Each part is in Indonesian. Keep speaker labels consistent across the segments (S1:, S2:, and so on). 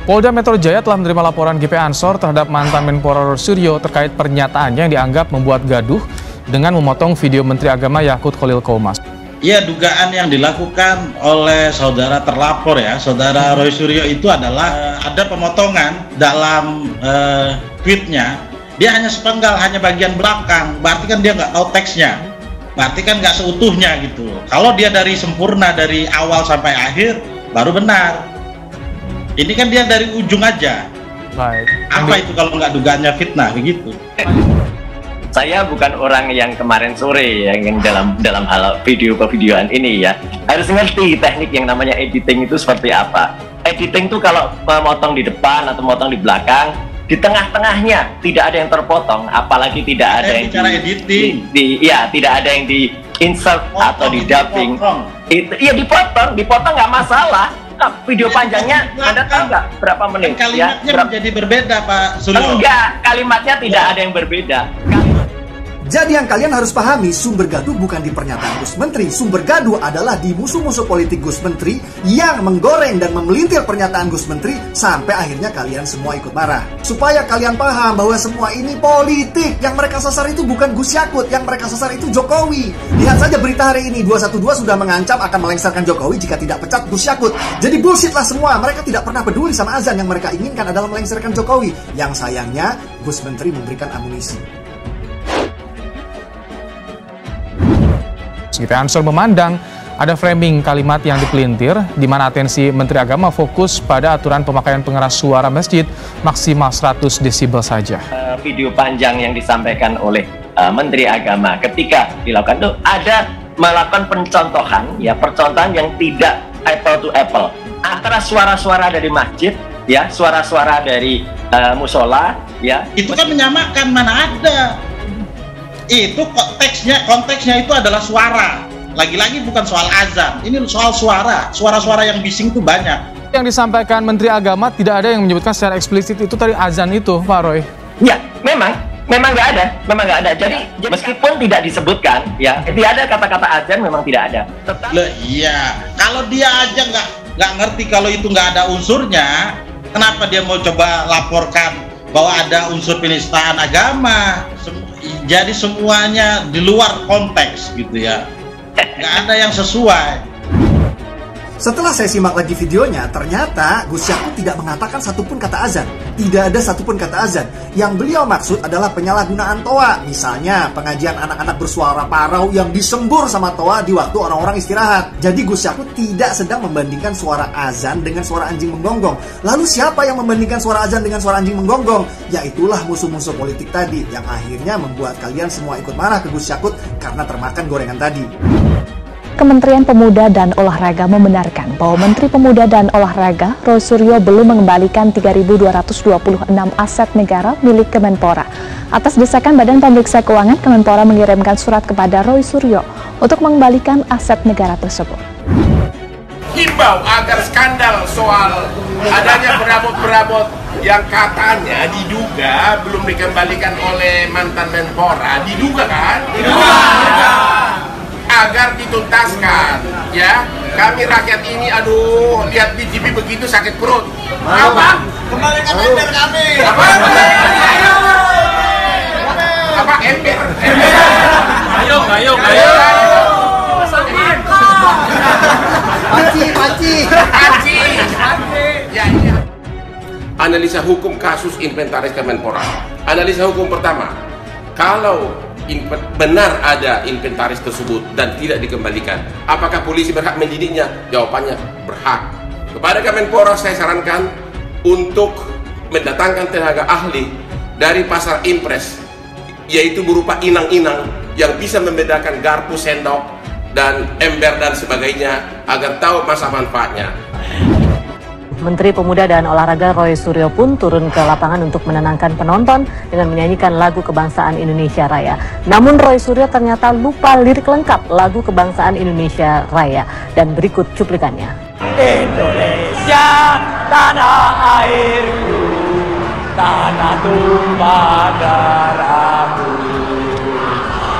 S1: Polda Metro Jaya telah menerima laporan GP Ansor terhadap mantan Menpora Roy Suryo terkait pernyataannya yang dianggap membuat gaduh dengan memotong video Menteri Agama Yakut Khalil Qomas.
S2: Ya, dugaan yang dilakukan oleh saudara terlapor ya, saudara Roy Suryo itu adalah ada pemotongan dalam tweetnya. Dia hanya sepenggal, hanya bagian belakang, berarti kan dia nggak tahu teksnya, berarti kan nggak seutuhnya gitu. Kalau dia dari sempurna dari awal sampai akhir, baru benar. Ini kan dia dari ujung aja.
S1: Baik.
S2: Apa itu kalau nggak dugaannya fitnah begitu?
S3: Saya bukan orang yang kemarin sore yang dalam hal video-videoan ini ya. Harus ngerti teknik yang namanya editing itu seperti apa. Editing itu kalau memotong di depan atau memotong di belakang, di tengah-tengahnya tidak ada yang terpotong, apalagi tidak ada yang tidak ada yang di insert atau di dubbing. Itu iya dipotong nggak masalah. Nah, video panjangnya Anda tahu nggak berapa menit?
S2: Kalimatnya menjadi berbeda, Pak Suryo.
S3: Enggak, kalimatnya tidak ada yang berbeda.
S4: Jadi yang kalian harus pahami, sumber gaduh bukan di pernyataan Gus Menteri. Sumber gaduh adalah di musuh-musuh politik Gus Menteri yang menggoreng dan memelintir pernyataan Gus Menteri sampai akhirnya kalian semua ikut marah. Supaya kalian paham bahwa semua ini politik. Yang mereka sasar itu bukan Gus Yakut, yang mereka sasar itu Jokowi. Lihat saja berita hari ini, 212 sudah mengancam akan melengsarkan Jokowi jika tidak pecat Gus Yakut. Jadi bullshit lah semua, mereka tidak pernah peduli sama azan. Yang mereka inginkan adalah melengsarkan Jokowi. Yang sayangnya Gus Menteri memberikan amunisi.
S1: GP Ansor memandang ada framing kalimat yang dipelintir di mana atensi Menteri Agama fokus pada aturan pemakaian pengeras suara masjid maksimal 100 desibel saja.
S3: Video panjang yang disampaikan oleh Menteri Agama ketika dilakukan itu ada melakukan percontohan yang tidak apple to apple antara suara-suara dari masjid ya, suara-suara dari musola ya.
S2: Itu kan menyamakan, mana ada. Itu konteksnya itu adalah suara. Lagi-lagi bukan soal azan, ini soal suara-suara yang bising itu banyak.
S1: Yang disampaikan Menteri Agama tidak ada yang menyebutkan secara eksplisit itu tadi azan itu, Pak Roy.
S3: Ya, memang nggak ada. Jadi meskipun tidak disebutkan, ya, tidak ada kata-kata azan, memang tidak ada.
S2: Iya, kalau dia aja nggak ngerti kalau itu nggak ada unsurnya, kenapa dia mau coba laporkan bahwa ada unsur penistaan agama? Jadi semuanya di luar konteks gitu ya, nggak ada yang sesuai.
S4: Setelah saya simak lagi videonya, ternyata Gus Yakut tidak mengatakan satupun kata azan. Tidak ada satupun kata azan. Yang beliau maksud adalah penyalahgunaan toa. Misalnya pengajian anak-anak bersuara parau yang disembur sama toa di waktu orang-orang istirahat. Jadi Gus Yakut tidak sedang membandingkan suara azan dengan suara anjing menggonggong. Lalu siapa yang membandingkan suara azan dengan suara anjing menggonggong? Yaitulah musuh-musuh politik tadi yang akhirnya membuat kalian semua ikut marah ke Gus Yakut karena termakan gorengan tadi.
S5: Kementerian Pemuda dan Olahraga membenarkan bahwa Menteri Pemuda dan Olahraga Roy Suryo belum mengembalikan 3.226 aset negara milik Kemenpora. Atas desakan Badan Pemeriksa Keuangan, Kemenpora mengirimkan surat kepada Roy Suryo untuk mengembalikan aset negara tersebut.
S6: Himbau agar skandal soal adanya perabot-perabot yang katanya diduga belum dikembalikan oleh mantan Menpora, diduga kan? Agar dituntaskan ya. Kami rakyat ini aduh lihat di TV begitu sakit perut. Apa? Kembalikan ember kami. Apa ember? Ayo. Panci. Ya ini. Analisa hukum kasus inventaris Kemenpora. Analisa hukum pertama, kalau benar ada inventaris tersebut dan tidak dikembalikan, apakah polisi berhak mendidiknya? Jawabannya berhak. Kepada Kemenpora saya sarankan untuk mendatangkan tenaga ahli dari pasar impres, yaitu berupa inang-inang yang bisa membedakan garpu, sendok, dan ember dan sebagainya agar tahu masa manfaatnya.
S7: Menteri Pemuda dan Olahraga Roy Suryo pun turun ke lapangan untuk menenangkan penonton dengan menyanyikan lagu kebangsaan Indonesia Raya. Namun Roy Suryo ternyata lupa lirik lengkap lagu kebangsaan Indonesia Raya, dan berikut cuplikannya.
S8: Indonesia, tanah airku, tanah tumpah darahku,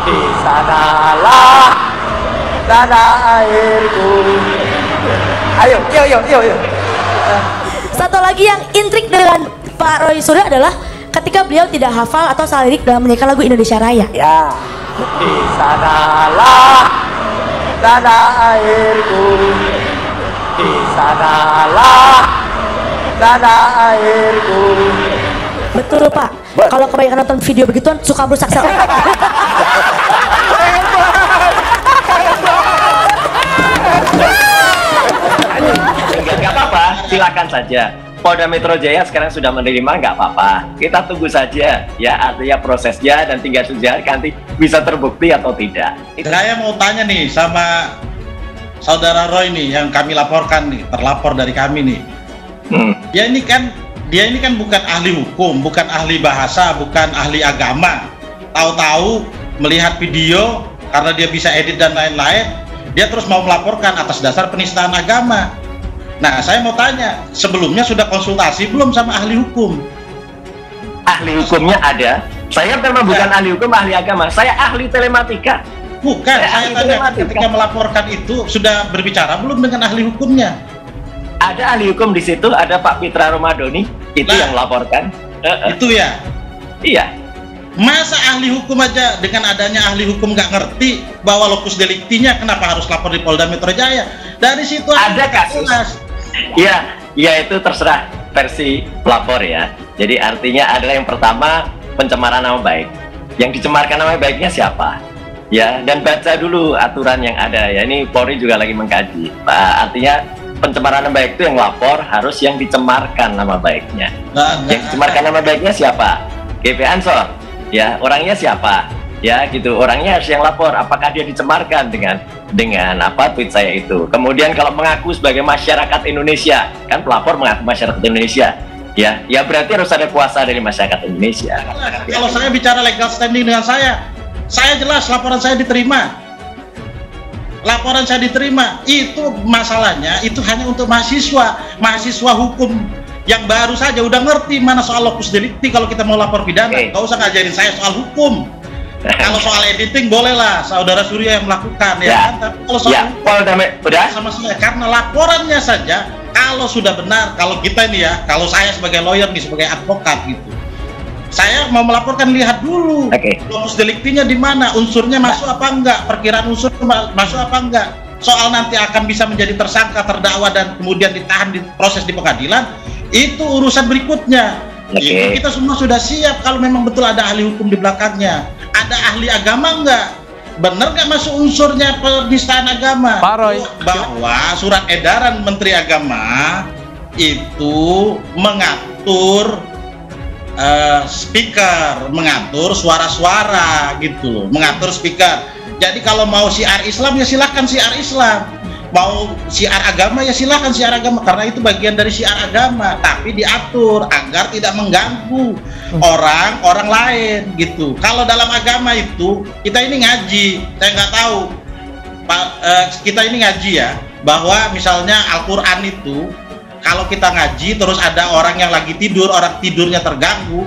S8: di sanalah tanah airku. Ayo.
S9: Satu lagi yang intrik dengan Pak Roy Suryo adalah ketika beliau tidak hafal atau salah lirik dalam menyanyikan lagu Indonesia Raya.
S8: Ya, di sanalah tanah airku, di sanalah tanah airku.
S9: Betul Pak. Kalau kebanyakan nonton video begituan suka merusak sel.
S3: Nggak apa-apa, silakan saja. Polda Metro Jaya sekarang sudah menerima, nggak apa-apa. Kita tunggu saja, ya artinya prosesnya dan tinggal saja nanti bisa terbukti atau tidak.
S2: Saya mau tanya nih sama saudara Roy nih yang kami laporkan nih, terlapor dari kami nih. Dia ini kan bukan ahli hukum, bukan ahli bahasa, bukan ahli agama. Tahu-tahu melihat video karena dia bisa edit dan lain-lain, dia terus mau melaporkan atas dasar penistaan agama. Nah, saya mau tanya, sebelumnya sudah konsultasi belum sama ahli hukum?
S3: Ahli hukumnya ada. Saya memang bukan ahli hukum, ahli agama. Saya ahli telematika.
S2: Bukan, saya tanya ketika melaporkan itu sudah berbicara belum dengan ahli hukumnya?
S3: Ada ahli hukum di situ, ada Pak Pitra Romadoni, itu yang melaporkan.
S2: Itu ya?
S3: Iya.
S2: Masa ahli hukum aja dengan adanya ahli hukum nggak ngerti bahwa lokus deliktinya, kenapa harus lapor di Polda Metro Jaya? Dari situ
S3: ada kasus. Iya, ya itu terserah versi pelapor ya. Jadi artinya adalah yang pertama pencemaran nama baik. Yang dicemarkan nama baiknya siapa? Ya, dan baca dulu aturan yang ada ya. Ini Polri juga lagi mengkaji. Artinya pencemaran nama baik itu yang lapor harus yang dicemarkan nama baiknya. Yang dicemarkan nama baiknya siapa? GP Ansor. Ya, orangnya siapa? Ya gitu, orangnya harus yang lapor apakah dia dicemarkan dengan apa tweet saya itu. Kemudian kalau mengaku sebagai masyarakat Indonesia, kan pelapor mengaku masyarakat Indonesia, ya berarti harus ada kuasa dari masyarakat Indonesia.
S2: Kalau saya bicara legal standing dengan saya jelas laporan saya diterima. Laporan saya diterima, itu masalahnya itu hanya untuk mahasiswa hukum yang baru saja udah ngerti mana soal lokus delikti. Kalau kita mau lapor pidana, nggak usah ngajarin saya soal hukum. Kalau soal editing bolehlah saudara Suryo yang melakukan ya. Kan? Tapi kalau soal
S3: udah
S2: sama saya karena laporannya saja kalau sudah benar, kalau kita ini ya, kalau saya sebagai lawyer nih, sebagai advokat gitu, saya mau melaporkan lihat dulu lokus deliktinya di mana, unsurnya masuk apa enggak, perkiraan unsur masuk apa enggak. Soal nanti akan bisa menjadi tersangka, terdakwa dan kemudian ditahan di proses di pengadilan, itu urusan berikutnya. Itu kita semua sudah siap kalau memang betul ada ahli hukum di belakangnya. Ada ahli agama enggak? Bener nggak masuk unsurnya penistaan agama?
S1: Pak Roy,
S2: bahwa surat edaran Menteri Agama itu mengatur speaker, mengatur suara-suara gitu loh, mengatur speaker. Jadi kalau mau syiar Islam ya silahkan syiar Islam, mau syiar agama ya silahkan syiar agama, karena itu bagian dari syiar agama, tapi diatur agar tidak mengganggu orang lain gitu. Kalau dalam agama itu kita ini ngaji, saya nggak tahu Pak, kita ini ngaji ya, bahwa misalnya Al-Quran itu kalau kita ngaji terus ada orang yang lagi tidur, orang tidurnya terganggu,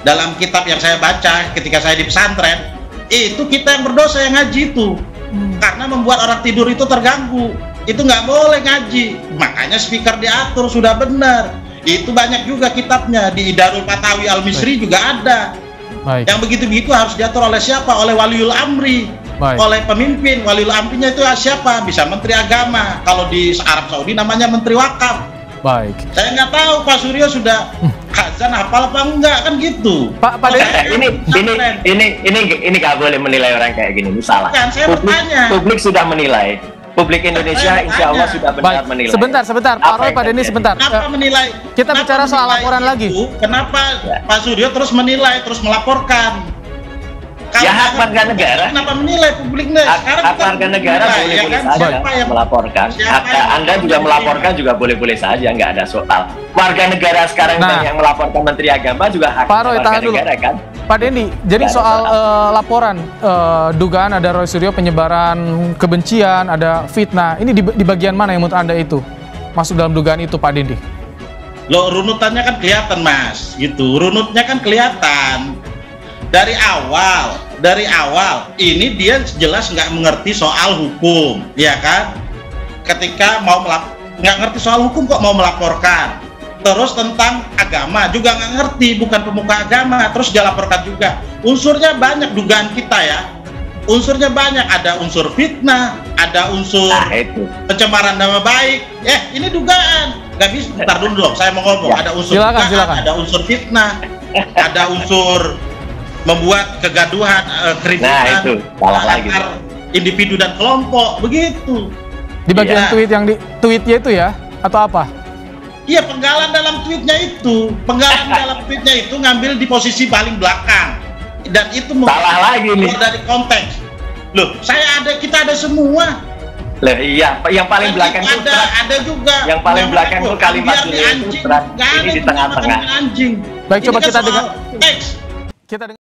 S2: dalam kitab yang saya baca ketika saya di pesantren, itu kita yang berdosa yang ngaji itu, karena membuat orang tidur itu terganggu. Itu nggak boleh ngaji, makanya speaker diatur sudah benar. Itu banyak juga kitabnya, di Idarul Fatawi Al-Misri juga ada. Yang begitu-begitu harus diatur oleh siapa? Oleh waliul amri, oleh pemimpin. Waliul amrinya itu siapa? Bisa menteri agama, kalau di Arab Saudi namanya menteri wakaf. Saya nggak tahu Pak Suryo sudah azan hafal apa enggak, kan gitu.
S3: Pak ini nggak boleh menilai orang kayak gini, ini salah.
S2: Kan, saya bertanya.
S3: Publik sudah menilai. Publik Indonesia insya Allah sudah benar menilai.
S1: Sebentar, Pak Roy, Pak Denny sebentar.
S2: Kenapa menilai?
S1: Kita bicara soal laporan lagi.
S2: Kenapa Pak Suryo terus menilai, terus melaporkan?
S3: Ya hak warga negara.
S2: Kenapa menilai publiknya?
S3: Hak warga negara boleh-boleh saja melaporkan. Hak Anda juga melaporkan juga boleh-boleh saja, nggak ada soal. Warga negara sekarang yang melaporkan Menteri Agama juga hak warga negara kan.
S1: Pak Denny, jadi soal laporan dugaan ada Roy Suryo penyebaran kebencian, ada fitnah, ini di bagian mana yang menurut Anda itu masuk dalam dugaan itu, Pak Denny?
S2: Loh, runutannya kan kelihatan Mas, gitu. Runutnya kan kelihatan. Dari awal ini dia jelas nggak mengerti soal hukum, ya kan? Ketika mau nggak ngerti soal hukum kok mau melaporkan, terus tentang agama juga nggak ngerti, bukan pemuka agama, terus dia laporkan juga. Unsurnya banyak, dugaan kita ya, unsurnya banyak, ada unsur fitnah, ada unsur pencemaran nama baik. Ini dugaan, nggak bisa. Bentar dulu dong, saya mau ngomong. Ada unsur dugaan, ada unsur fitnah, ada unsur membuat kegaduhan, keributan antar individu dan kelompok, begitu.
S1: Di bagian tweet yang di tweetnya itu ya, atau apa?
S2: Iya, penggalan dalam tweetnya itu, ngambil di posisi paling belakang, dan itu
S3: salah lagi nih
S2: dari konteks. Loh, kita ada semua.
S3: Loh iya, yang paling belakang itu
S2: ada juga.
S3: Yang paling belakang itu kalimatnya itu ini di tengah-tengah.
S2: Anjing.
S1: Baik, coba kita dengar. Kita dengar.